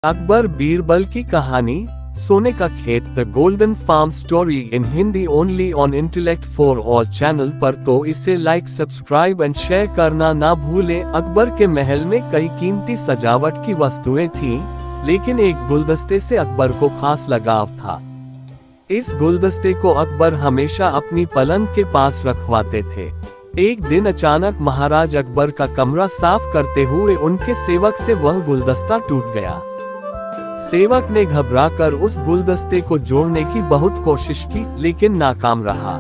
अकबर बीरबल की कहानी सोने का खेत the golden farm story in Hindi only on intellect for all channel पर। तो इसे लाइक सब्सक्राइब एंड शेयर करना ना भूलें। अकबर के महल में कई कीमती सजावट की वस्तुएं थीं, लेकिन एक गुलदस्ते से अकबर को खास लगाव था। इस गुलदस्ते को अकबर हमेशा अपनी पलंग के पास रखवाते थे। एक दिन अचानक महाराज अकबर का कमरा साफ करते हुए उनके सेवक से वह गुलदस्ता टूट गया। सेवक ने घबराकर उस गुलदस्ते को जोड़ने की बहुत कोशिश की, लेकिन नाकाम रहा।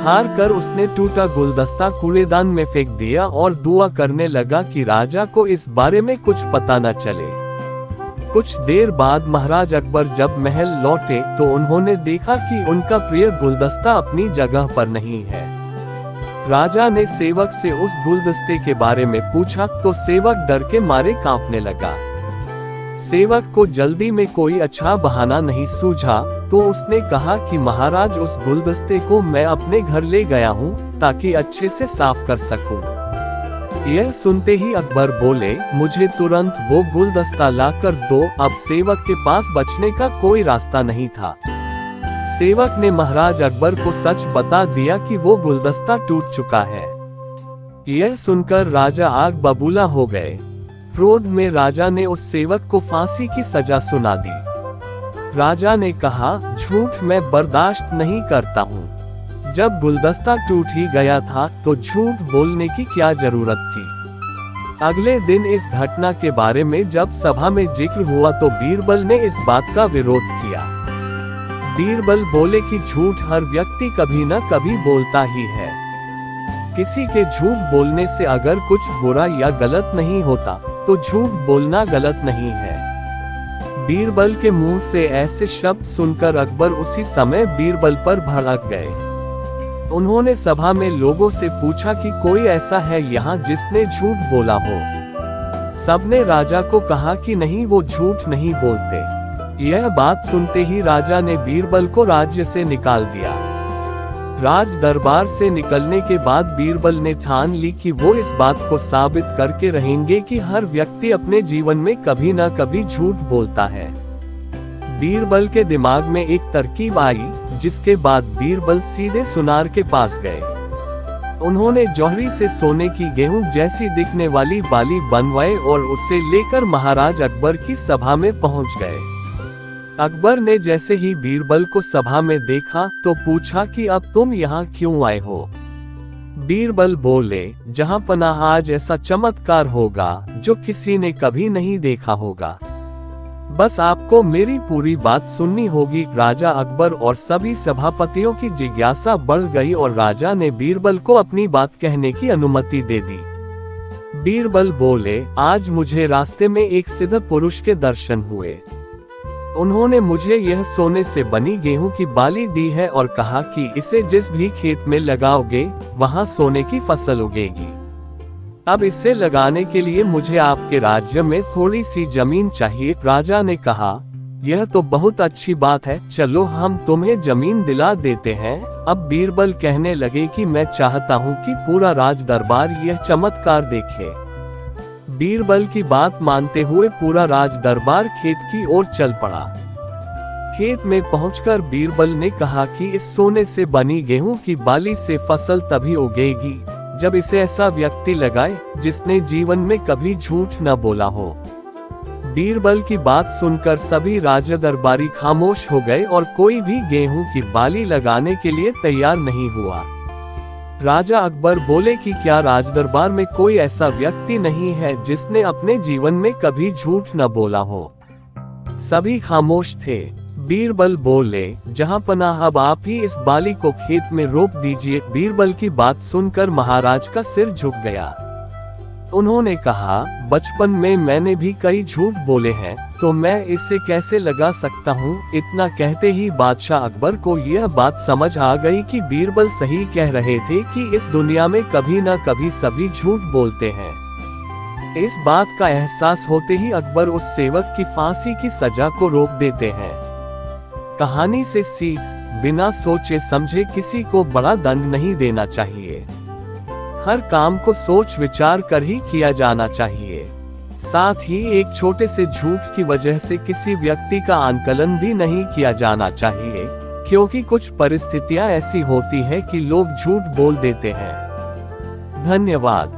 हार कर उसने टूटा गुलदस्ता कूड़ेदान में फेंक दिया और दुआ करने लगा कि राजा को इस बारे में कुछ पता न चले। कुछ देर बाद महाराज अकबर जब महल लौटे तो उन्होंने देखा कि उनका प्रिय गुलदस्ता अपनी जगह पर नहीं है। राजा ने सेवक से उस गुलदस्ते के बारे में पूछा तो सेवक डर के मारे कांपने लगा। सेवक को जल्दी में कोई अच्छा बहाना नहीं सूझा, तो उसने कहा कि महाराज, उस गुलदस्ते को मैं अपने घर ले गया हूँ ताकि अच्छे से साफ कर सकूं। यह सुनते ही अकबर बोले, मुझे तुरंत वो गुलदस्ता लाकर दो। अब सेवक के पास बचने का कोई रास्ता नहीं था। सेवक ने महाराज अकबर को सच बता दिया कि वो गुलदस्ता टूट चुका है। यह सुनकर राजा आग बबूला हो गए। क्रोध में राजा ने उस सेवक को फांसी की सजा सुना दी। राजा ने कहा, झूठ मैं बर्दाश्त नहीं करता हूँ। जब गुलदस्ता टूट ही गया था तो झूठ बोलने की क्या जरूरत थी। अगले दिन इस घटना के बारे में जब सभा में जिक्र हुआ तो बीरबल ने इस बात का विरोध किया। बीरबल बोले कि झूठ हर व्यक्ति कभी न कभी बोलता ही है। किसी के झूठ बोलने से अगर कुछ बुरा या गलत नहीं होता तो झूठ बोलना गलत नहीं है। बीरबल के मुंह से ऐसे शब्द सुनकर अकबर उसी समय बीरबल पर भड़क गए। उन्होंने सभा में लोगों से पूछा कि कोई ऐसा है यहाँ जिसने झूठ बोला हो। सबने राजा को कहा कि नहीं, वो झूठ नहीं बोलते। यह बात सुनते ही राजा ने बीरबल को राज्य से निकाल दिया। राज दरबार से निकलने के बाद बीरबल ने ठान ली कि वो इस बात को साबित करके रहेंगे कि हर व्यक्ति अपने जीवन में कभी न कभी झूठ बोलता है। बीरबल के दिमाग में एक तरकीब आई, जिसके बाद बीरबल सीधे सुनार के पास गए। उन्होंने जौहरी से सोने की गेहूं जैसी दिखने वाली बाली बनवाई और उसे लेकर महाराज अकबर की सभा में पहुंच गए। अकबर ने जैसे ही बीरबल को सभा में देखा तो पूछा कि अब तुम यहाँ क्यों आए हो। बीरबल बोले, जहाँ पनाह आज ऐसा चमत्कार होगा जो किसी ने कभी नहीं देखा होगा। बस आपको मेरी पूरी बात सुननी होगी। राजा अकबर और सभी सभापतियों की जिज्ञासा बढ़ गई और राजा ने बीरबल को अपनी बात कहने की अनुमति दे दी। बीरबल बोले, आज मुझे रास्ते में एक सिद्ध पुरुष के दर्शन हुए। उन्होंने मुझे यह सोने से बनी गेहूं की बाली दी है और कहा कि इसे जिस भी खेत में लगाओगे वहां सोने की फसल उगेगी। अब इसे लगाने के लिए मुझे आपके राज्य में थोड़ी सी जमीन चाहिए। राजा ने कहा, यह तो बहुत अच्छी बात है, चलो हम तुम्हें जमीन दिला देते हैं। अब बीरबल कहने लगे कि मैं चाहता हूँ कि पूरा राज दरबार यह चमत्कार देखे। बीरबल की बात मानते हुए पूरा राज दरबार खेत की ओर चल पड़ा। खेत में पहुंचकर बीरबल ने कहा कि इस सोने से बनी गेहूं की बाली से फसल तभी उगेगी जब इसे ऐसा व्यक्ति लगाए जिसने जीवन में कभी झूठ न बोला हो। बीरबल की बात सुनकर सभी राज दरबारी खामोश हो गए और कोई भी गेहूं की बाली लगाने के लिए तैयार नहीं हुआ। राजा अकबर बोले कि क्या राजदरबार में कोई ऐसा व्यक्ति नहीं है जिसने अपने जीवन में कभी झूठ न बोला हो। सभी खामोश थे। बीरबल बोले, जहां पनाह अब आप ही इस बाली को खेत में रोप दीजिए। बीरबल की बात सुनकर महाराज का सिर झुक गया। उन्होंने कहा, बचपन में मैंने भी कई झूठ बोले हैं, तो मैं इसे कैसे लगा सकता हूँ। इतना कहते ही बादशाह अकबर को यह बात समझ आ गई कि बीरबल सही कह रहे थे कि इस दुनिया में कभी न कभी सभी झूठ बोलते हैं। इस बात का एहसास होते ही अकबर उस सेवक की फांसी की सजा को रोक देते हैं। कहानी से सीख, बिना सोचे समझे किसी को बड़ा दंड नहीं देना चाहिए। हर काम को सोच विचार कर ही किया जाना चाहिए। साथ ही एक छोटे से झूठ की वजह से किसी व्यक्ति का आकलन भी नहीं किया जाना चाहिए, क्योंकि कुछ परिस्थितियां ऐसी होती हैं कि लोग झूठ बोल देते हैं। धन्यवाद।